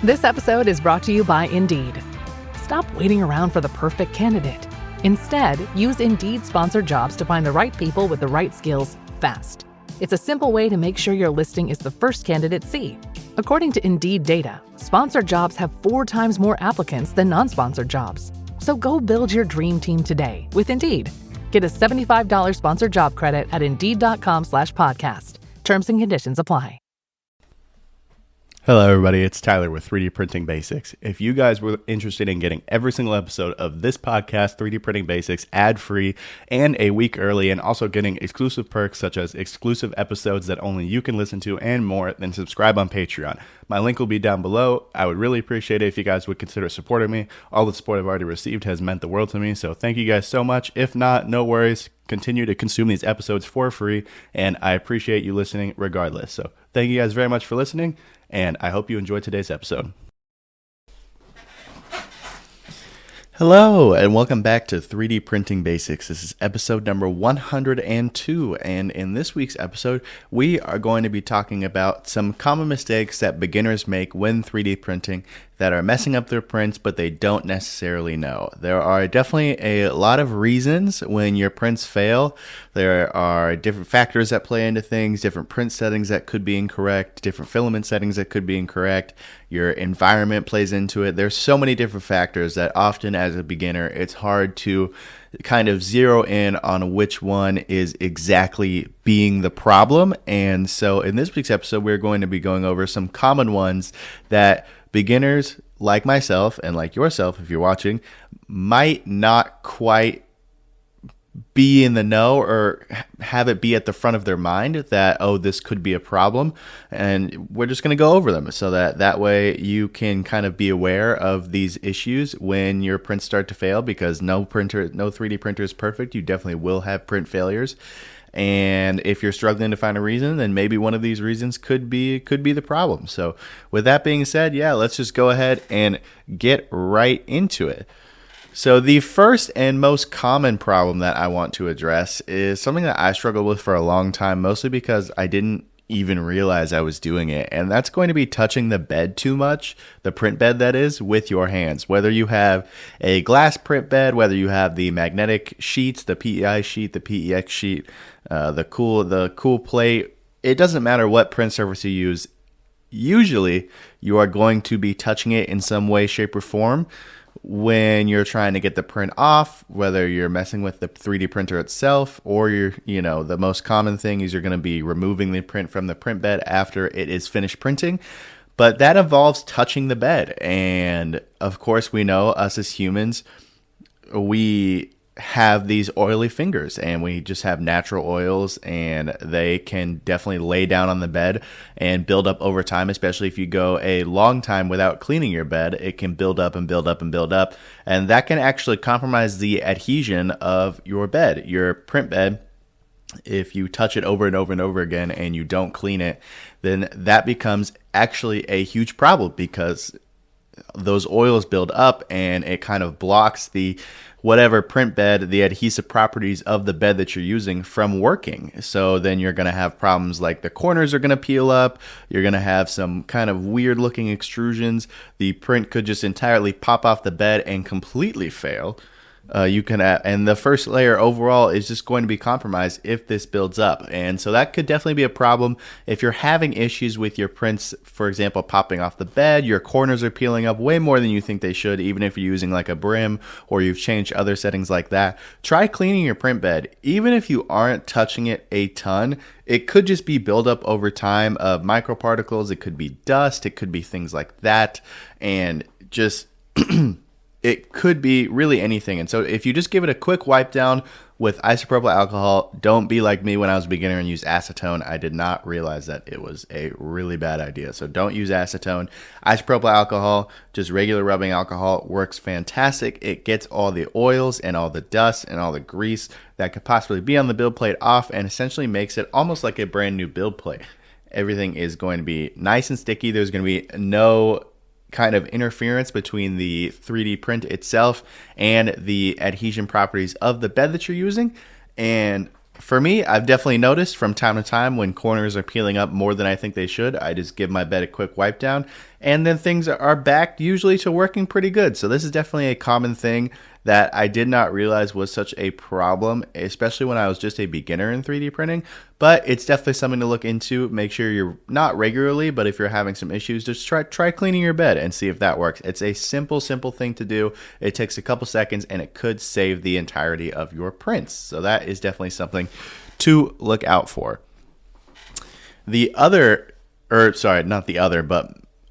This episode is brought to you by Indeed. Stop waiting around for the perfect candidate. Instead, use Indeed sponsored jobs to find the right people with the right skills fast. It's a simple way to make sure your listing is the first candidates see. According to Indeed data, sponsored jobs have 4 times more applicants than non-sponsored jobs. So go build your dream team today with Indeed. Get a $75 sponsored job credit at Indeed.com/podcast. Terms and conditions apply. Hello everybody, it's Tyler with 3D Printing Basics. If you guys were interested in getting every single episode of this podcast, 3D Printing Basics, ad-free and a week early, and also getting exclusive perks such as exclusive episodes that only you can listen to and more, then subscribe on Patreon. My link will be down below. I would really appreciate it if you guys would consider supporting me. All the support I've already received has meant the world to me, so thank you guys so much. If not, no worries. Continue to consume these episodes for free, and I appreciate you listening regardless. So thank you guys very much for listening, and I hope you enjoyed today's episode. Hello, and welcome back to 3D Printing Basics. This is episode number 102, and in this week's episode, we are going to be talking about some common mistakes that beginners make when 3D printing that are messing up their prints, but they don't necessarily know. There are definitely a lot of reasons when your prints fail. There are different factors that play into things, different print settings that could be incorrect, different filament settings that could be incorrect. Your environment plays into it. There's so many different factors that often as a beginner, it's hard to kind of zero in on which one is exactly being the problem. And so in this week's episode, we're going to be going over some common ones that beginners like myself and like yourself, if you're watching, might not quite be in the know or have it be at the front of their mind that, oh, this could be a problem. And we're just going to go over them so that way you can kind of be aware of these issues when your prints start to fail, because no 3D printer is perfect. You definitely will have print failures. And if you're struggling to find a reason, then maybe one of these reasons could be the problem. So with that being said, yeah, let's just go ahead and get right into it. So the first and most common problem that I want to address is something that I struggled with for a long time, mostly because I didn't even realize I was doing it. And that's going to be touching the bed too much, the print bed that is, with your hands. Whether you have a glass print bed, whether you have the magnetic sheets, the PEI sheet, the PEX sheet, the cool plate, it doesn't matter what print surface you use. Usually you are going to be touching it in some way, shape, or form when you're trying to get the print off, whether you're messing with the 3D printer itself, or the most common thing is you're going to be removing the print from the print bed after it is finished printing. But that involves touching the bed. And of course, we know us as humans, we have these oily fingers, and we just have natural oils, and they can definitely lay down on the bed and build up over time, especially if you go a long time without cleaning your bed. It can build up and build up and build up, and that can actually compromise the adhesion of your bed, your print bed. If you touch it over and over and over again and you don't clean it, then that becomes actually a huge problem, because those oils build up and it kind of blocks the whatever print bed, the adhesive properties of the bed that you're using from working. So then you're going to have problems like the corners are going to peel up. You're going to have some kind of weird looking extrusions. The print could just entirely pop off the bed and completely fail. And the first layer overall is just going to be compromised if this builds up. And so that could definitely be a problem if you're having issues with your prints, for example, popping off the bed. Your corners are peeling up way more than you think they should, even if you're using like a brim or you've changed other settings like that. Try cleaning your print bed. Even if you aren't touching it a ton, it could just be buildup over time of microparticles. It could be dust. It could be things like that. And just it could be really anything. And so if you just give it a quick wipe down with isopropyl alcohol, don't be like me when I was a beginner and used acetone. I did not realize that it was a really bad idea. So don't use acetone. Isopropyl alcohol, just regular rubbing alcohol, works fantastic. It gets all the oils and all the dust and all the grease that could possibly be on the build plate off, and essentially makes it almost like a brand new build plate. Everything is going to be nice and sticky. There's going to be no kind of interference between the 3D print itself and the adhesion properties of the bed that you're using. And for me, I've definitely noticed from time to time when corners are peeling up more than I think they should, I just give my bed a quick wipe down, and then things are back usually to working pretty good. So this is definitely a common thing that I did not realize was such a problem, especially when I was just a beginner in 3D printing. But it's definitely something to look into. Make sure you're not regularly, but if you're having some issues, just try cleaning your bed and see if that works. It's a simple thing to do. It takes a couple seconds and it could save the entirety of your prints. So that is definitely something to look out for.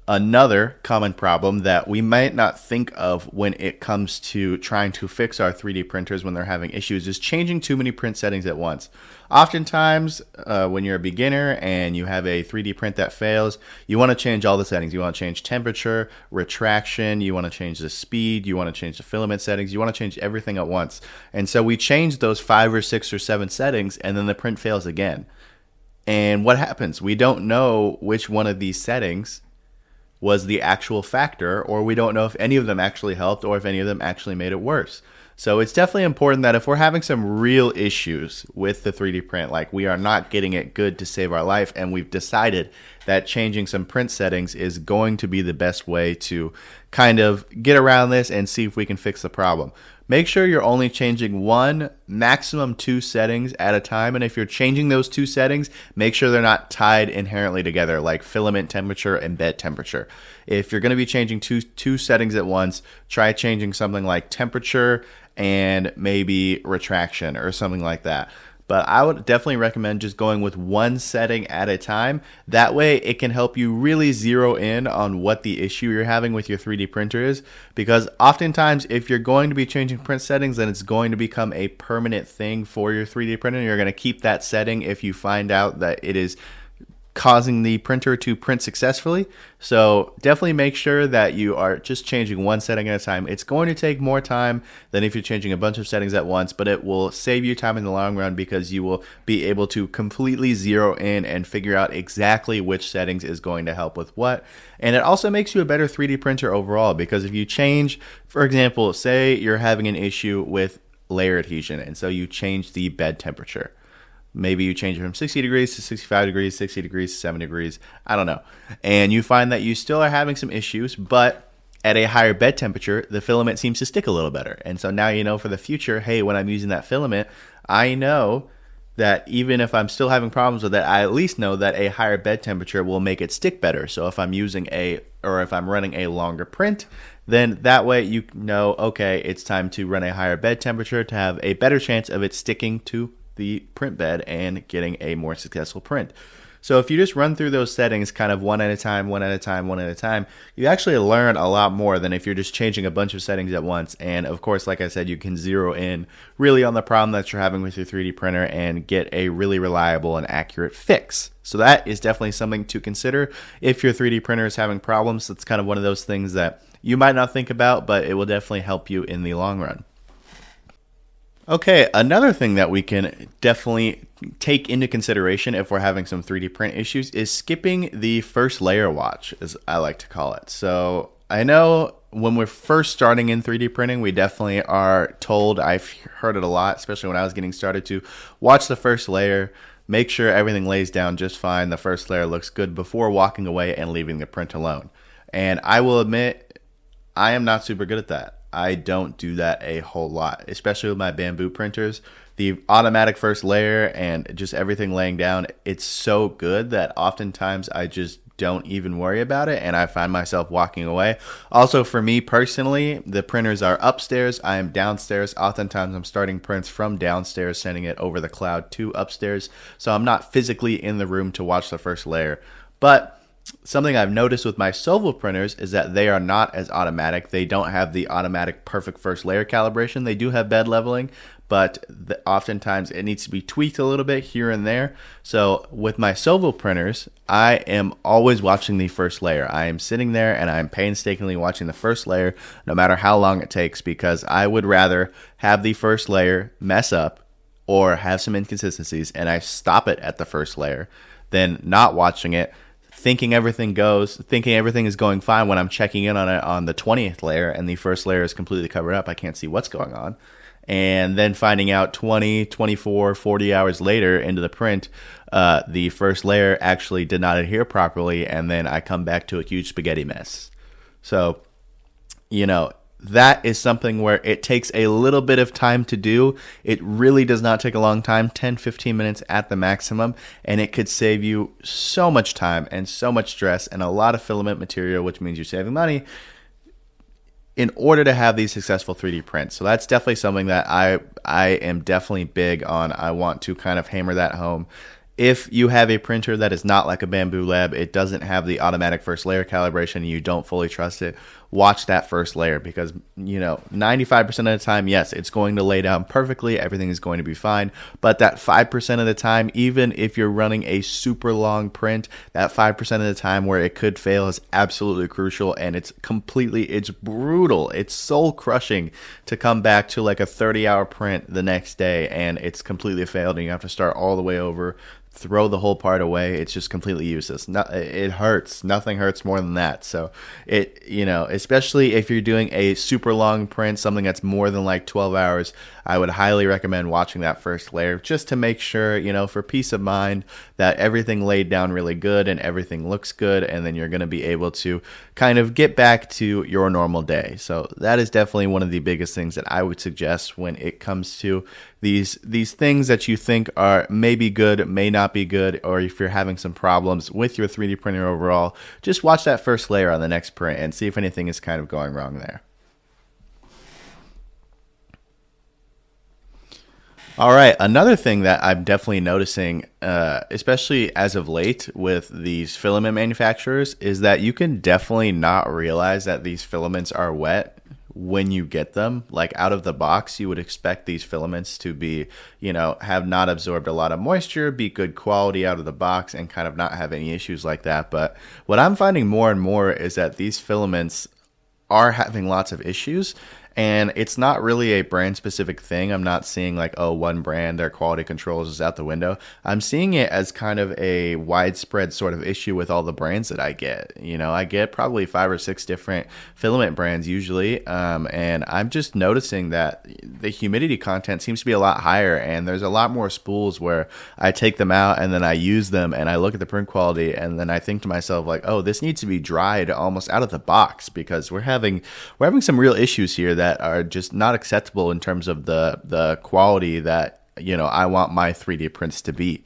Another common problem that we might not think of when it comes to trying to fix our 3D printers when they're having issues is changing too many print settings at once. Oftentimes, when you're a beginner and you have a 3D print that fails, you want to change all the settings. You want to change temperature, retraction, you want to change the speed, you want to change the filament settings, you want to change everything at once. And so we change those 5 or 6 or 7 settings, and then the print fails again. And what happens? We don't know which one of these settings was the actual factor, or we don't know if any of them actually helped or if any of them actually made it worse. So it's definitely important that if we're having some real issues with the 3D print, like we are not getting it good to save our life, and we've decided that changing some print settings is going to be the best way to kind of get around this and see if we can fix the problem. Make sure you're only changing 1, maximum 2 settings at a time. And if you're changing those 2 settings, make sure they're not tied inherently together, like filament temperature and bed temperature. If you're going to be changing two settings at once, try changing something like temperature and maybe retraction or something like that. But I would definitely recommend just going with 1 setting at a time. That way it can help you really zero in on what the issue you're having with your 3D printer is. Because oftentimes if you're going to be changing print settings, then it's going to become a permanent thing for your 3D printer. You're going to keep that setting if you find out that it is causing the printer to print successfully. So definitely make sure that you are just changing 1 setting at a time. It's going to take more time than if you're changing a bunch of settings at once, but it will save you time in the long run because you will be able to completely zero in and figure out exactly which settings is going to help with what. And it also makes you a better 3D printer overall, because if you change, for example, say you're having an issue with layer adhesion, and so you change the bed temperature. Maybe you change it from 60 degrees to 65 degrees, 60 degrees to 70 degrees, I don't know. And you find that you still are having some issues, but at a higher bed temperature, the filament seems to stick a little better. And so now you know for the future, hey, when I'm using that filament, I know that even if I'm still having problems with it, I at least know that a higher bed temperature will make it stick better. So if I'm if I'm running a longer print, then that way you know, okay, it's time to run a higher bed temperature to have a better chance of it sticking to the print bed and getting a more successful print. So if you just run through those settings kind of one at a time, you actually learn a lot more than if you're just changing a bunch of settings at once. And of course, like I said, you can zero in really on the problem that you're having with your 3D printer and get a really reliable and accurate fix. So that is definitely something to consider. If your 3D printer is having problems, it's kind of one of those things that you might not think about, but it will definitely help you in the long run. Okay, another thing that we can definitely take into consideration if we're having some 3D print issues is skipping the first layer watch, as I like to call it. So I know when we're first starting in 3D printing, we definitely are told, I've heard it a lot, especially when I was getting started, to watch the first layer, make sure everything lays down just fine, the first layer looks good before walking away and leaving the print alone. And I will admit, I am not super good at that. I don't do that a whole lot, especially with my Bambu printers. The automatic first layer and just everything laying down, it's so good that oftentimes I just don't even worry about it and I find myself walking away. Also, for me personally, the printers are upstairs, I am downstairs. Oftentimes I'm starting prints from downstairs, sending it over the cloud to upstairs, so I'm not physically in the room to watch the first layer. But something I've noticed with my Sovol printers is that they are not as automatic. They don't have the automatic perfect first layer calibration. They do have bed leveling, but oftentimes it needs to be tweaked a little bit here and there. So with my Sovol printers, I am always watching the first layer. I am sitting there and I'm painstakingly watching the first layer no matter how long it takes, because I would rather have the first layer mess up or have some inconsistencies and I stop it at the first layer than not watching it, thinking everything is going fine when I'm checking in on it on the 20th layer and the first layer is completely covered up. I can't see what's going on. and then finding out 20, 24, 40 hours later into the print, the first layer actually did not adhere properly, and then I come back to a huge spaghetti mess. So, that is something where it takes a little bit of time to do. It really does not take a long time, 10, 15 minutes at the maximum, and it could save you so much time and so much stress and a lot of filament material, which means you're saving money, in order to have these successful 3D prints. So that's definitely something that I am definitely big on. I want to kind of hammer that home. If you have a printer that is not like a Bambu Lab, it doesn't have the automatic first layer calibration, and you don't fully trust it, watch that first layer, because 95% of the time, yes, it's going to lay down perfectly, everything is going to be fine, but that 5% of the time, even if you're running a super long print, that 5% of the time where it could fail is absolutely crucial, and it's brutal, it's soul crushing to come back to like a 30-hour print the next day and it's completely failed and you have to start all the way over, throw the whole part away. It's just completely useless. It hurts. Nothing hurts more than that. So especially if you're doing a super long print, something that's more than like 12 hours, I would highly recommend watching that first layer just to make sure, for peace of mind, that everything laid down really good and everything looks good, and then you're going to be able to kind of get back to your normal day. So that is definitely one of the biggest things that I would suggest when it comes to these things that you think are maybe good, may not be good, or if you're having some problems with your 3D printer overall, just watch that first layer on the next print and see if anything is kind of going wrong there. All right, another thing that I'm definitely noticing, especially as of late with these filament manufacturers, is that you can definitely not realize that these filaments are wet when you get them. Like out of the box, you would expect these filaments to be, have not absorbed a lot of moisture, be good quality out of the box, and kind of not have any issues like that. But what I'm finding more and more is that these filaments are having lots of issues. And it's not really a brand specific thing. I'm not seeing like, one brand, their quality controls is out the window. I'm seeing it as kind of a widespread sort of issue with all the brands that I get. I get probably 5 or 6 different filament brands usually. And I'm just noticing that the humidity content seems to be a lot higher, and there's a lot more spools where I take them out and then I use them and I look at the print quality and then I think to myself like, this needs to be dried almost out of the box, because we're having some real issues here that are just not acceptable in terms of the quality that I want my 3D prints to be.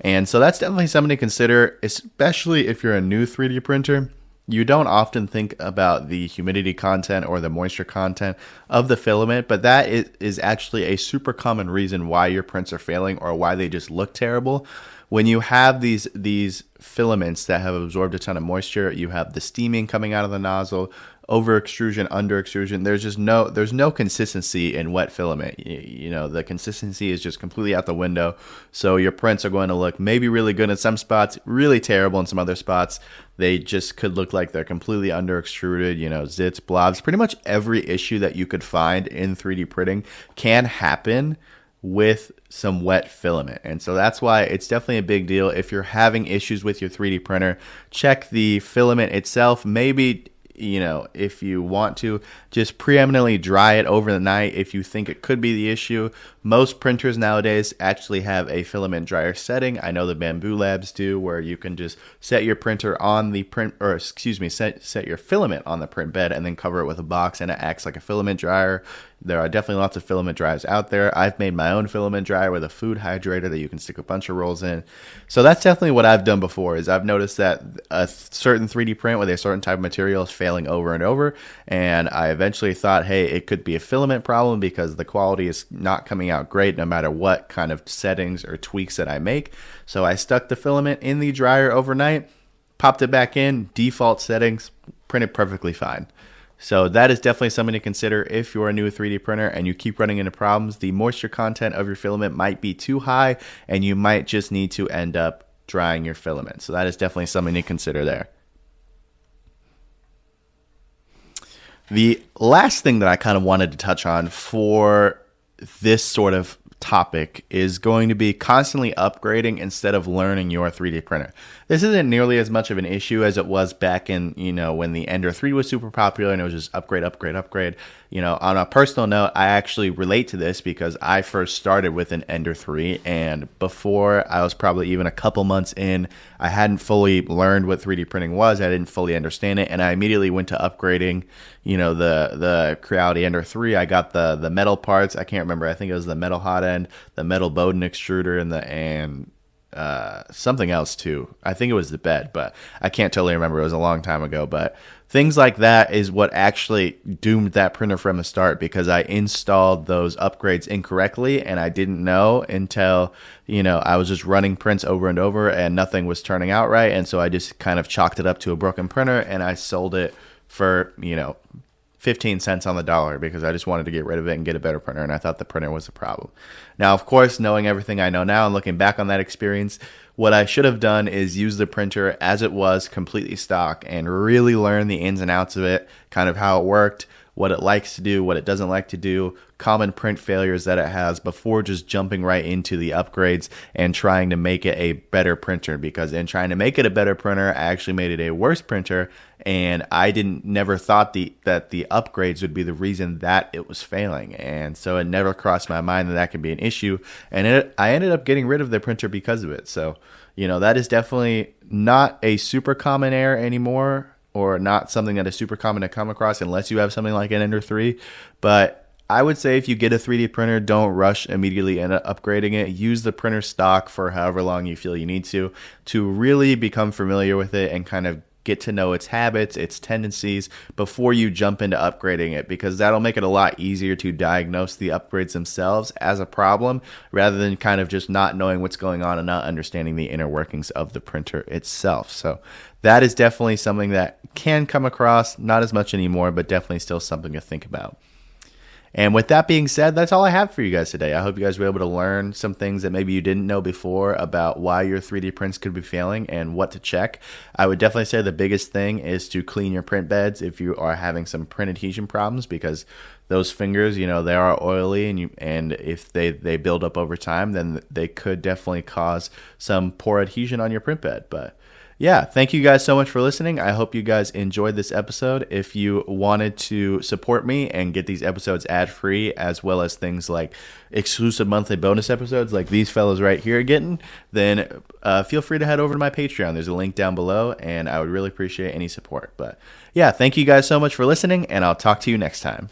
And so that's definitely something to consider, especially if you're a new 3D printer. You don't often think about the humidity content or the moisture content of the filament, but that is actually a super common reason why your prints are failing or why they just look terrible. When you have these filaments that have absorbed a ton of moisture, you have the steaming coming out of the nozzle, over extrusion, under extrusion. There's no consistency in wet filament. The consistency is just completely out the window. So your prints are going to look maybe really good in some spots, really terrible in some other spots. They just could look like they're completely under extruded, zits, blobs. Pretty much every issue that you could find in 3D printing can happen with some wet filament. And so that's why it's definitely a big deal. If you're having issues with your 3D printer, check the filament itself. Maybe if you want to, just preeminently dry it over the night if you think it could be the issue. Most printers nowadays actually have a filament dryer setting. I know the Bambu Labs do, where you can just set your printer on the set your filament on the print bed and then cover it with a box, and it acts like a filament dryer. There are definitely lots of filament dryers out there. I've made my own filament dryer with a food hydrator that you can stick a bunch of rolls in. So that's definitely what I've done before. Is I've noticed that a certain 3D print with a certain type of material is failing over and over, and I eventually thought, hey, it could be a filament problem because the quality is not coming out great no matter what kind of settings or tweaks that I make. So I stuck the filament in the dryer overnight, popped it back in, default settings, printed perfectly fine. So that is definitely something to consider if you're a new 3D printer and you keep running into problems. The moisture content of your filament might be too high, and you might just need to end up drying your filament. So that is definitely something to consider there. The last thing that I kind of wanted to touch on for this sort of topic is going to be constantly upgrading instead of learning your 3D printer. This isn't nearly as much of an issue as it was back in, when the Ender 3 was super popular and it was just upgrade, upgrade, upgrade. On a personal note, I actually relate to this because I first started with an Ender 3, and before I was probably even a couple months in, I hadn't fully learned what 3D printing was. I didn't fully understand it, and I immediately went to upgrading, the Creality Ender 3. I got the metal parts. I can't remember. I think it was the metal hot end, the metal Bowden extruder, and something else too. I think it was the bed, but I can't totally remember. It was a long time ago, but things like that is what actually doomed that printer from the start, because I installed those upgrades incorrectly and I didn't know until, I was just running prints over and over and nothing was turning out right. And so I just kind of chalked it up to a broken printer and I sold it for, 15 cents on the dollar because I just wanted to get rid of it and get a better printer, and I thought the printer was a problem. Now, of course, knowing everything I know now and looking back on that experience, what I should have done is use the printer as it was, completely stock, and really learn the ins and outs of it, kind of how it worked, what it likes to do, what it doesn't like to do, common print failures that it has, before just jumping right into the upgrades and trying to make it a better printer. Because in trying to make it a better printer, I actually made it a worse printer, and I never thought that the upgrades would be the reason that it was failing. And so it never crossed my mind that could be an issue, and I ended up getting rid of the printer because of it. So, that is definitely not a super common error anymore, or not something that is super common to come across unless you have something like an Ender 3. But I would say if you get a 3D printer, don't rush immediately into upgrading it. Use the printer stock for however long you feel you need to really become familiar with it and kind of get to know its habits, its tendencies, before you jump into upgrading it, because that'll make it a lot easier to diagnose the upgrades themselves as a problem, rather than kind of just not knowing what's going on and not understanding the inner workings of the printer itself. So that is definitely something that can come across, not as much anymore, but definitely still something to think about. And with that being said, that's all I have for you guys today. I hope you guys were able to learn some things that maybe you didn't know before about why your 3D prints could be failing and what to check. I would definitely say the biggest thing is to clean your print beds if you are having some print adhesion problems, because those fingers, they are oily, and if they build up over time, then they could definitely cause some poor adhesion on your print bed. But yeah, thank you guys so much for listening. I hope you guys enjoyed this episode. If you wanted to support me and get these episodes ad-free, as well as things like exclusive monthly bonus episodes like these fellas right here are getting, then feel free to head over to my Patreon. There's a link down below, and I would really appreciate any support. But yeah, thank you guys so much for listening, and I'll talk to you next time.